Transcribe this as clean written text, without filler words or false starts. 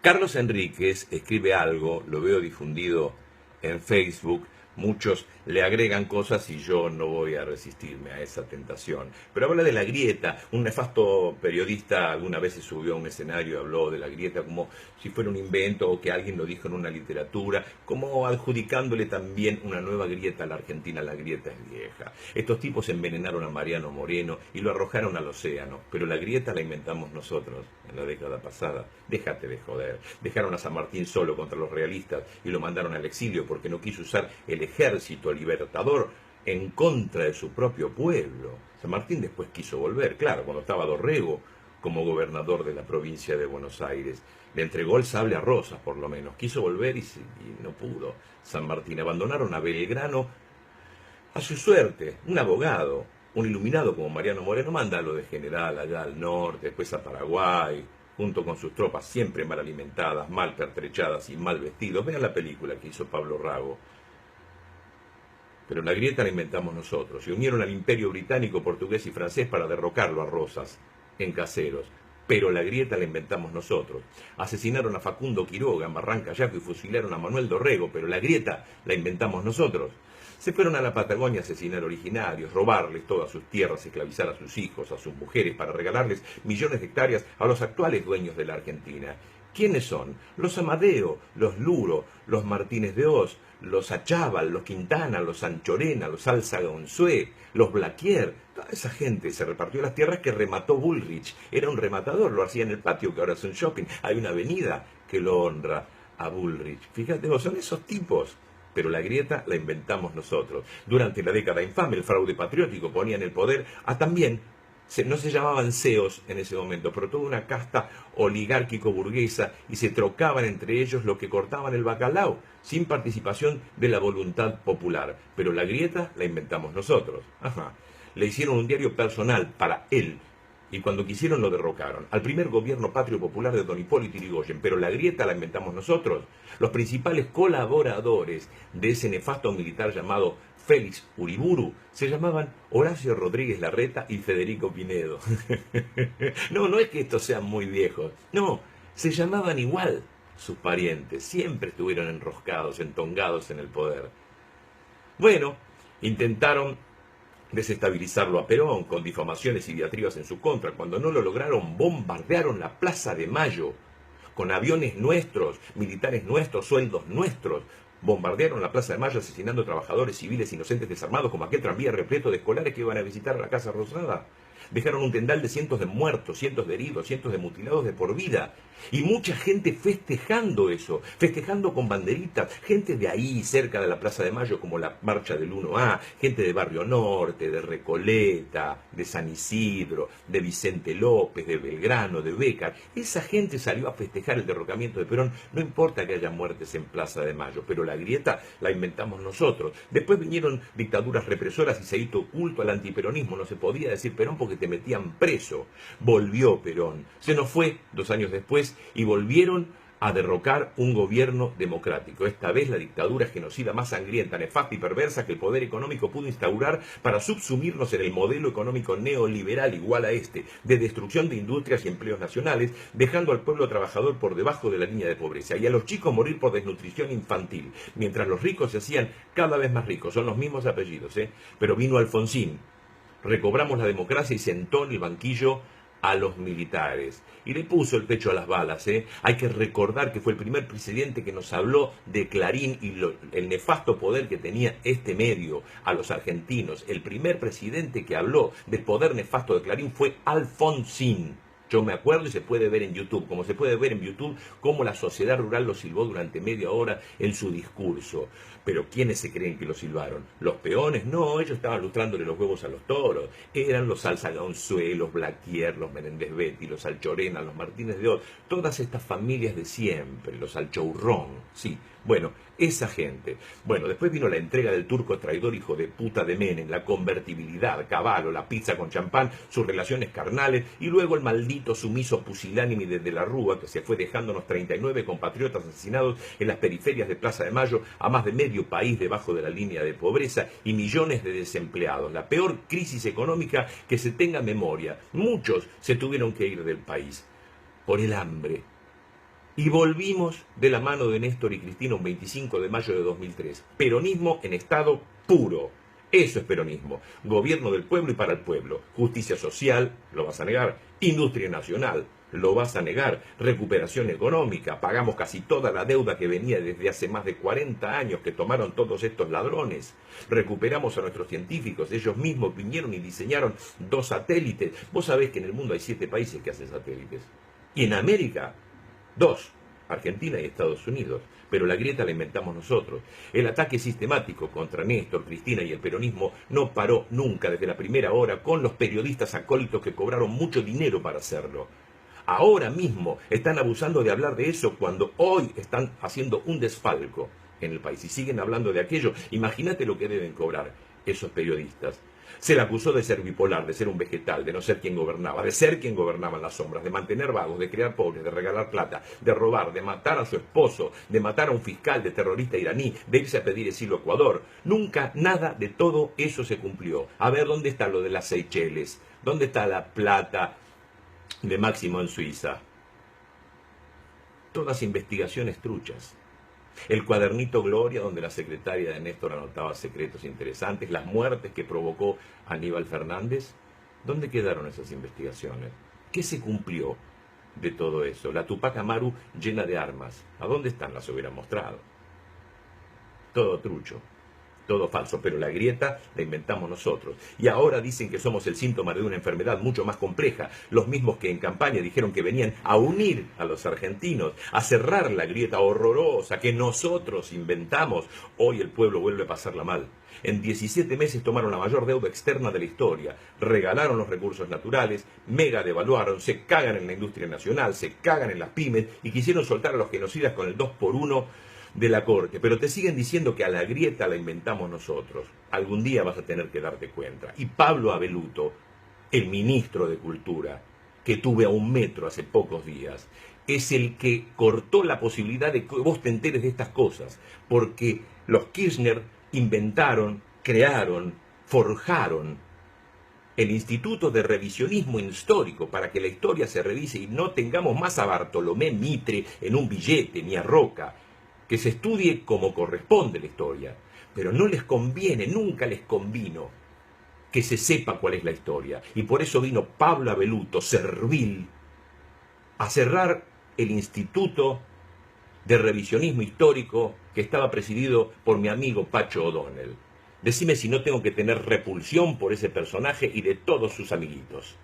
Carlos Enríquez escribe algo, lo veo difundido en Facebook, muchos le agregan cosas y yo no voy a resistirme a esa tentación. Pero habla de la grieta, un nefasto periodista alguna vez se subió a un escenario y habló de la grieta como si fuera un invento o que alguien lo dijo en una literatura, como adjudicándole también una nueva grieta a la Argentina. La grieta es vieja. Estos tipos envenenaron a Mariano Moreno y lo arrojaron al océano, pero la grieta la inventamos nosotros en la década pasada. Déjate de joder. Dejaron a San Martín solo contra los realistas y lo mandaron al exilio porque no quiso usar el ejército libertador en contra de su propio pueblo. San Martín después quiso volver, claro, cuando estaba Dorrego como gobernador de la provincia de Buenos Aires. Le entregó el sable a Rosas, por lo menos. Quiso volver y no pudo. San Martín. Abandonaron a Belgrano a su suerte. Un abogado, un iluminado como Mariano Moreno, mándalo de general allá al norte, después a Paraguay, junto con sus tropas siempre mal alimentadas, mal pertrechadas y mal vestidos. Vean la película que hizo Pablo Rago. Pero la grieta la inventamos nosotros. Se unieron al imperio británico, portugués y francés para derrocarlo a Rosas en Caseros. Pero la grieta la inventamos nosotros. Asesinaron a Facundo Quiroga en Barranca Yaco y fusilaron a Manuel Dorrego, pero la grieta la inventamos nosotros. Se fueron a la Patagonia a asesinar originarios, robarles todas sus tierras, esclavizar a sus hijos, a sus mujeres, para regalarles millones de hectáreas a los actuales dueños de la Argentina. ¿Quiénes son? Los Amadeo, los Luro, los Martínez de Oz, los Achával, los Quintana, los Anchorena, los Alzagonzué, los Blaquier. Toda esa gente se repartió las tierras que remató Bullrich. Era un rematador, lo hacía en el patio, que ahora es un shopping. Hay una avenida que lo honra a Bullrich. Fíjate vos, son esos tipos. Pero la grieta la inventamos nosotros. Durante la década infame, el fraude patriótico ponía en el poder a también, no se llamaban CEOs en ese momento, pero toda una casta oligárquico-burguesa, y se trocaban entre ellos lo que cortaban el bacalao, sin participación de la voluntad popular. Pero la grieta la inventamos nosotros. Ajá. Le hicieron un diario personal para él, y cuando quisieron lo derrocaron. Al primer gobierno patrio popular de don Hipólito Yrigoyen. Pero la grieta la inventamos nosotros. Los principales colaboradores de ese nefasto militar llamado Félix Uriburu se llamaban Horacio Rodríguez Larreta y Federico Pinedo. No es que estos sean muy viejos. No, se llamaban igual sus parientes. Siempre estuvieron enroscados, entongados en el poder. Bueno, intentaron desestabilizarlo a Perón con difamaciones y diatribas en su contra. Cuando no lo lograron, bombardearon la Plaza de Mayo con aviones nuestros, militares nuestros, sueldos nuestros. Bombardearon la Plaza de Mayo asesinando trabajadores civiles inocentes desarmados, como aquel tranvía repleto de escolares que iban a visitar la Casa Rosada. Dejaron un tendal de cientos de muertos, cientos de heridos, cientos de mutilados de por vida. Y mucha gente festejando eso, festejando con banderitas. Gente de ahí, cerca de la Plaza de Mayo, como la marcha del 1A, gente de Barrio Norte, de Recoleta, de San Isidro, de Vicente López, de Belgrano, de Bécar. Esa gente salió a festejar el derrocamiento de Perón. No importa que haya muertes en Plaza de Mayo, pero la grieta la inventamos nosotros. Después vinieron dictaduras represoras y se hizo culto al antiperonismo. No se podía decir Perón porque te metían preso. Volvió Perón. Se nos fue 2 años después y volvieron a derrocar un gobierno democrático. Esta vez la dictadura genocida más sangrienta, nefasta y perversa que el poder económico pudo instaurar para subsumirnos en el modelo económico neoliberal igual a este, de destrucción de industrias y empleos nacionales, dejando al pueblo trabajador por debajo de la línea de pobreza y a los chicos morir por desnutrición infantil, mientras los ricos se hacían cada vez más ricos. Son los mismos apellidos, pero vino Alfonsín. Recobramos la democracia y sentó en el banquillo a los militares. Y le puso el pecho a las balas. Hay que recordar que fue el primer presidente que nos habló de Clarín y el nefasto poder que tenía este medio a los argentinos. El primer presidente que habló del poder nefasto de Clarín fue Alfonsín. Yo me acuerdo y se puede ver en YouTube, como se puede ver en YouTube cómo la sociedad rural lo silbó durante media hora en su discurso. Pero ¿quiénes se creen que lo silbaron? ¿Los peones? No, ellos estaban lustrándole los huevos a los toros. Eran los Alzagonzué, los Blaquier, los Menéndez Betti, los Alchorena, los Martínez de Oz, todas estas familias de siempre, los Alchourrón, sí. Bueno, esa gente. Bueno, después vino la entrega del turco traidor hijo de puta de Menem, la convertibilidad, Cavallo, la pizza con champán, sus relaciones carnales, y luego el maldito sumiso pusilánime de la Rúa, que se fue dejándonos 39 compatriotas asesinados en las periferias de Plaza de Mayo, a más de medio país debajo de la línea de pobreza y millones de desempleados. La peor crisis económica que se tenga memoria. Muchos se tuvieron que ir del país por el hambre. Y volvimos de la mano de Néstor y Cristina un 25 de mayo de 2003. Peronismo en estado puro. Eso es peronismo. Gobierno del pueblo y para el pueblo. Justicia social, lo vas a negar. Industria nacional, lo vas a negar. Recuperación económica. Pagamos casi toda la deuda que venía desde hace más de 40 años que tomaron todos estos ladrones. Recuperamos a nuestros científicos. Ellos mismos vinieron y diseñaron 2 satélites. Vos sabés que en el mundo hay 7 países que hacen satélites. Y en América, 2, Argentina y Estados Unidos, pero la grieta la inventamos nosotros. El ataque sistemático contra Néstor, Cristina y el peronismo no paró nunca desde la primera hora con los periodistas acólitos que cobraron mucho dinero para hacerlo. Ahora mismo están abusando de hablar de eso cuando hoy están haciendo un desfalco en el país y siguen hablando de aquello. Imagínate lo que deben cobrar esos periodistas. Se le acusó de ser bipolar, de ser un vegetal, de no ser quien gobernaba, de ser quien gobernaba en las sombras, de mantener vagos, de crear pobres, de regalar plata, de robar, de matar a su esposo, de matar a un fiscal, de terrorista iraní, de irse a pedir asilo a Ecuador. Nunca nada de todo eso se cumplió. A ver, ¿dónde está lo de las Seychelles? ¿Dónde está la plata de Máximo en Suiza? Todas investigaciones truchas. El cuadernito Gloria, donde la secretaria de Néstor anotaba secretos interesantes, las muertes que provocó Aníbal Fernández. ¿Dónde quedaron esas investigaciones? ¿Qué se cumplió de todo eso? La Tupac Amaru llena de armas. ¿A dónde están? Las hubiera mostrado. Todo trucho. Todo falso, pero la grieta la inventamos nosotros. Y ahora dicen que somos el síntoma de una enfermedad mucho más compleja. Los mismos que en campaña dijeron que venían a unir a los argentinos, a cerrar la grieta horrorosa que nosotros inventamos. Hoy el pueblo vuelve a pasarla mal. En 17 meses tomaron la mayor deuda externa de la historia, regalaron los recursos naturales, mega devaluaron, se cagan en la industria nacional, se cagan en las pymes y quisieron soltar a los genocidas con el 2x1 de la corte, pero te siguen diciendo que a la grieta la inventamos nosotros. Algún día vas a tener que darte cuenta. Y Pablo Abeluto, el ministro de Cultura, que tuve a 1 metro hace pocos días, es el que cortó la posibilidad de que vos te enteres de estas cosas, porque los Kirchner inventaron, crearon, forjaron el Instituto de Revisionismo Histórico para que la historia se revise y no tengamos más a Bartolomé Mitre en un billete ni a Roca. Que se estudie como corresponde la historia, pero no les conviene, nunca les convino que se sepa cuál es la historia. Y por eso vino Pablo Abeluto, servil, a cerrar el Instituto de Revisionismo Histórico que estaba presidido por mi amigo Pacho O'Donnell. Decime si no tengo que tener repulsión por ese personaje y de todos sus amiguitos.